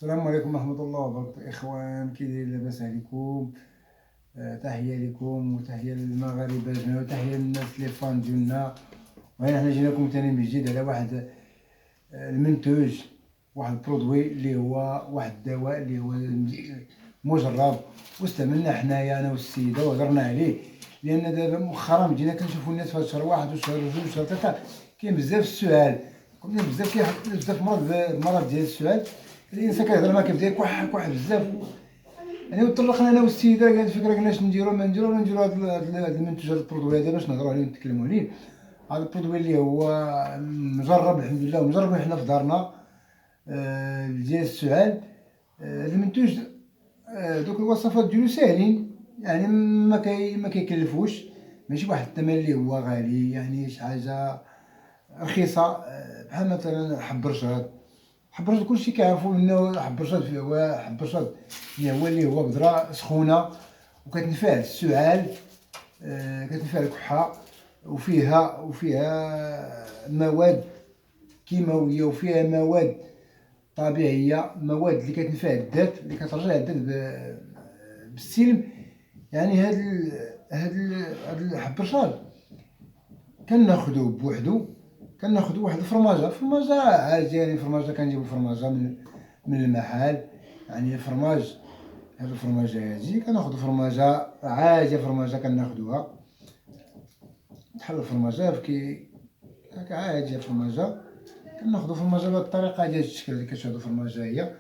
السلام عليكم ورحمة الله وبركاته. إخوان، كي دايرين؟ لاباس عليكم؟ تحية لكم وتحية للمغاربة جميعا وتحية للناس لي فان ديالنا. وهنا حنا جينا لكم تاني من جديد على واحد المنتوج، واحد البرودوي اللي هو واحد الدواء اللي هو مجرب واستعملنا حنايا انا والسيدة وهضرنا عليه. لأن دابا مؤخرا بدينا كنشوفو الناس في هاد شهر واحد وشهر جوج وشهر ثلاثة كاين بزاف السؤال، كنا بزاف كيحط بزاف مرض ديال السؤال. الانسان كيهضر معاك كيبدا يكح بزاف. يعني وطلقنا انا والسيده، قالت الفكره قلنا اش نديرو، ما نديرو ولا نديرو هاد المنتوج، هاد البرودوي هذا باش نهضرو عليه ونتكلمو عليه. هذا البرودوي اللي هو مجرب الحمد لله، ومجرب حنا في دارنا ديال السعال. المنتوج دوك الوصفات ديالو ساهلين، يعني ما كيكلفوش، ماشي واحد الثمن اللي هو غالي، يعني شي حاجه رخيصه. بحال مثلا حب رشاد. حب رشاد كلشي كيعرفو انه حب رشاد فيه هو حب رشاد اللي هو بذره سخونه وكتنفع السعال، كتنفع الكحه، وفيها مواد كيماويه وفيها مواد طبيعيه، مواد اللي كتنفع الذات، اللي كترجع الذات بالسلم. يعني هاد الحب رشاد كناخدو بوحدو، كناخدو واحد الفرماجه عاديه، يعني فرماجه كنجيبو فرماجه من المحل. يعني الفرماج، هاد الفرماجه هادي كناخدو فرماجه عاديه، فرماجه كناخدوها بحال الفرماجه هكا عاديه. فرماجه كناخدو فرماجه بهاد الطريقه ديال الشكل اللي كتشاهدو. فرماجه هي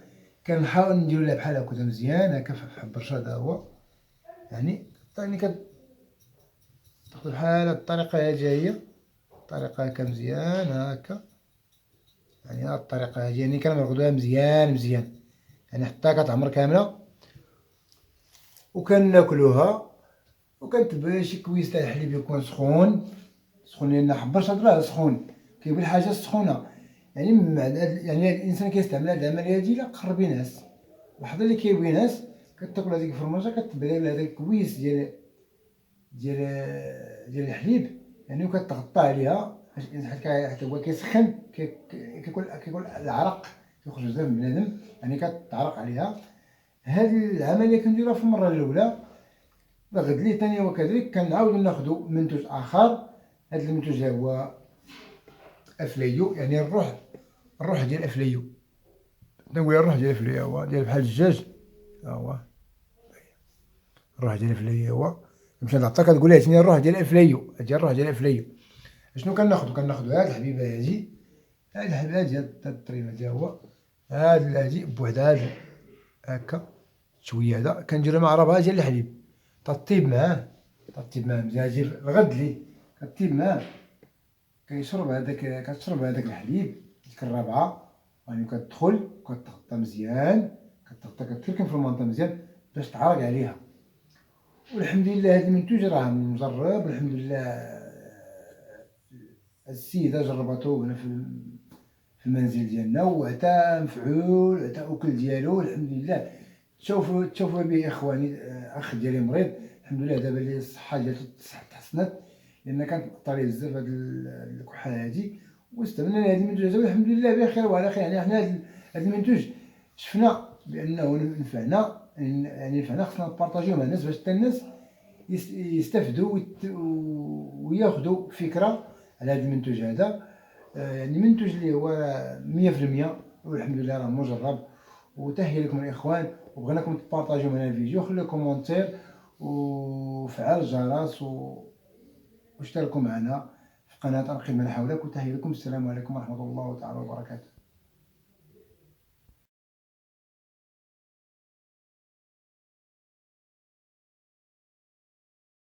كنحاول نديرو لها بحال هكا مزيان هكا في حب الرشاد. ها هو يعني كتاخدو بحال هاد الطريقه هادي، هي الطريقه هكا مزيان هكا. يعني هاد الطريقه هادي يعني كنغرقدوها مزيان، يعني حتى كتعمر كامله، وكناكلوها. وكنتبع شي كويس تاع الحليب يكون سخون، لان حب الرشاد راه سخون، كيبغي الحاجه السخونه. يعني يعني الانسان كيستعمل هاد العمليه هادي لا قرب ينعس. اللحظه اللي كيبغي ينعس كتاكل هذيك الفرماجه، كتبع هذاك الكويس ديال ديال الحليب، يعني وكتغطى عليها حتى هو كيسخن، كيكون العرق كيخرج بزاف من بنادم، يعني كتعرق عليها. هاد العمليه كنديروها في المره الاولى. الغد لي ثاني وكذلك كنعاودو ناخدو منتوج اخر. هاد المنتوج هو افليو، يعني الروح ديال افليو. نقول الروح ديال افليو هو ديال بحال الدجاج. ها هو الروح ديال افليو، هو مشى نعطيك تقول لي شنو الروح ديال افليو، هادي الروح ديال افليو. شنو كناخدو هاد الحبيبه هادي، هاد الحبيبه هادي، هاد الطريف هادي هو، هاد هادي بوحدها هكا شويه هذا كنديرو مع ربعه ديال الحليب، تطيب معاه مزيان. تجي الغد لي كطيب معاه، كتشرب هذاك الحليب ديك الرابعه، يعني كتدخل وكتغطى مزيان، كتركن في المنطقه مزيان باش تعرق عليها. والحمد لله هذا المنتوج راه مجرب، والحمد لله السيده جربته هنا في المنزل ديالنا، وعطا مفعول، عطا اكل ديالو الحمد لله. تشوفوا به اخواني. اخ ديالي مريض، الحمد لله دابا اللي الصحه ديالو تحسنت، لان كانت طري بزاف هاد الكحه هادي. واستعملنا هاد المنتوج هذا والحمد لله بخير وعلى خير. يعني حنا هاد المنتوج شفنا بانه نفعنا، يعني نفعنا، خصنا نبارطاجيوه مع الناس باش حتى الناس يستافدوا وياخذوا فكره على هذا المنتوج هذا. يعني منتوج اللي هو 100%، والحمد لله راه مجرب. وتحيه لكم الاخوان، وبغيناكم تبارطاجيو معنا الفيديو، خليو كومونتير وفعل الجرس واشتركوا معنا في قناه انقذ من حولك. وتحيه لكم، السلام عليكم ورحمه الله تعالى وبركاته.